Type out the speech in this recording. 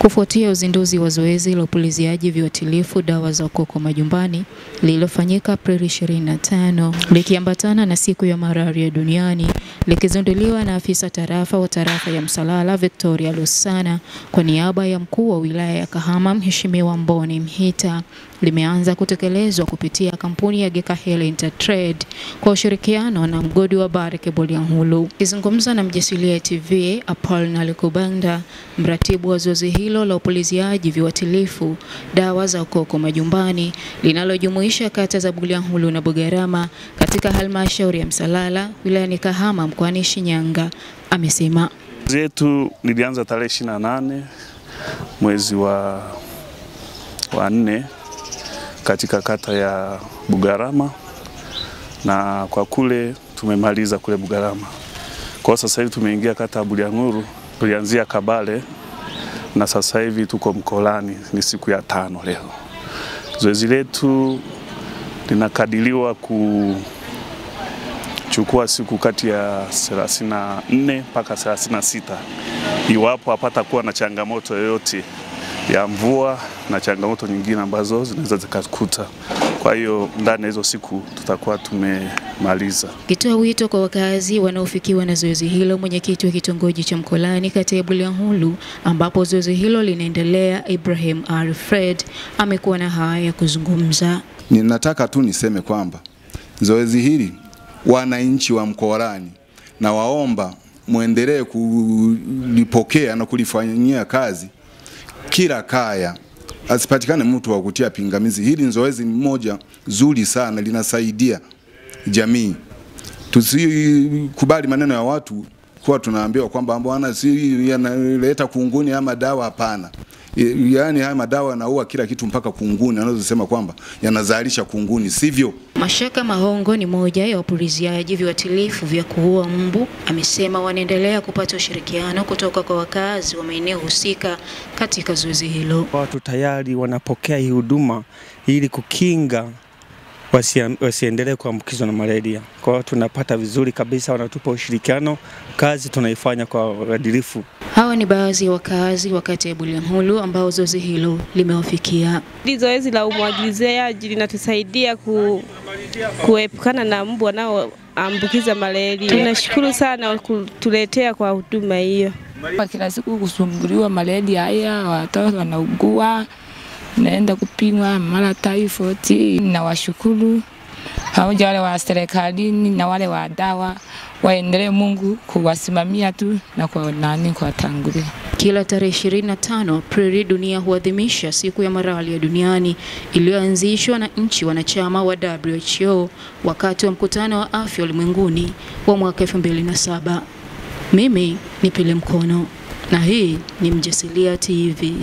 Kufuatia uzinduzi wa zoezi la upuliziaji viuatilifu dawa za ukoko majumbani lililofanyika Aprili 25 likiambatana na siku ya malaria duniani, likizinduliwa na afisa tarafa wa tarafa ya Msalala Victoria Lusana kwa niaba ya mkuu wa wilaya ya Kahama Mheshimiwa Mboni Mhita, limeanza kutekelezwa kupitia kampuni ya Gekahele Intertrade kwa ushirikiano na mgodi wa Barrick Bulyanhulu. Akizungumza na Mjasilia TV, Apollinaire Kubanda, mratibu wa zoezi hilo la upuliziaji viuatilifu dawa za ukoko majumbani linalojumuisha kata za Bulyanhulu na Bugarama katika halmashauri ya Msalala wilayani Kahama mkoani Shinyanga, amesema zetu lilianza tarehe 28 mwezi wa 4 katika kata ya Bugarama, na kwa kule tumemaliza kule Bugarama. Kwa sasa hivi tumeingia kata ya Bulyanhulu, tulianzia Kabale na sasa hivi tuko Mkolani, ni siku ya 5 leo. Zoezi letu linakadiriwa kuchukua siku kati ya 34 mpaka 36 iwapo hapata kuwa na changamoto yoyote ya mvua na changamoto nyingine ambazo zinaweza zikakuta. Kwa hiyo ndani ya hizo siku tutakuwa tumemaliza. Kitoa wito kwa wakazi wanaofikiwa na zoezi hilo, mwenyekiti wa kitongoji cha Mkolani kata ya Bulyanhulu ambapo zoezi hilo linaendelea, Ibrahim Alfred, amekuwa na haya ya kuzungumza. Ninataka tu niseme kwamba zoezi hili wananchi wa Mkolani na waomba muendelee kulipokea na kulifanyia kazi. Kila kaya asipatikane mtu wa kutia pingamizi. Hili ni zoezi moja zuri sana, linasaidia jamii. Tusikubali maneno ya watu kwa tunaambiwa kwamba bwana si yanaleta kunguni ama dawa. Hapana. Yaani haya madawa yanaua kila kitu mpaka kunguni, anazosema kwamba yanazalisha kunguni, sivyo? Mashaka Mahongo ni moja ya wapuliziaji viuatilifu vya kuua mbu, amesema wanaendelea kupata ushirikiano kutoka kwa wakazi wa maeneo husika katika zoezi hilo. Watu tayari wanapokea hii huduma ili kukinga wasiendelee kuambukizwa na malaria. Kwa hiyo tunapata vizuri kabisa, wanatupa ushirikiano, kazi tunaifanya kwa uadilifu. Hawa ni baadhi ya wakazi wa kata ya Bulyanhulu ambao zoezi hilo limewafikia. Zoezi la umwagiliziaji linatusaidia kuepukana na mbu wanaoambukiza malaria. Tunashukuru sana kutuletea kwa huduma hiyo. Kila siku kusumbuliwa malaria haya, watoto wanaugua, naenda kupimwa mara typhoid. Na washukuru pamoja wale wa serikalini na wale wa dawa, waendelee Mungu kuwasimamia tu na kwa tangulia. Kila tarehe 25 Aprili dunia huadhimisha siku ya malaria duniani iliyoanzishwa na nchi wanachama wa WHO wakati wa mkutano wa afya ulimwenguni wa mwaka 2007. Mimi ni Pili Mkono na hii ni Mjasilia TV.